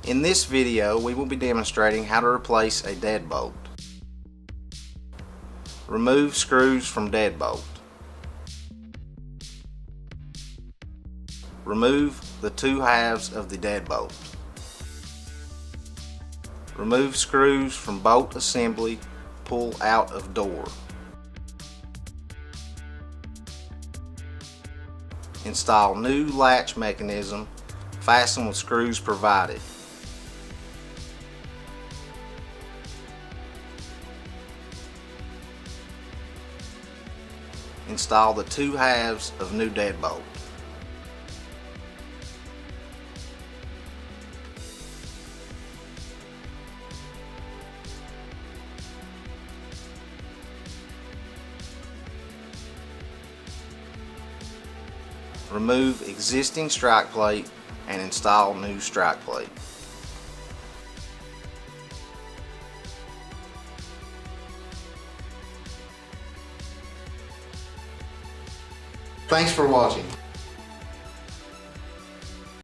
In this video, we will be demonstrating how to replace a deadbolt. Remove screws from deadbolt. Remove the two halves of the deadbolt. Remove screws from bolt assembly, pull out of door. Install new latch mechanism, fasten with screws provided. Install the two halves of new deadbolt. Remove existing strike plate and install new strike plate. Thanks for watching.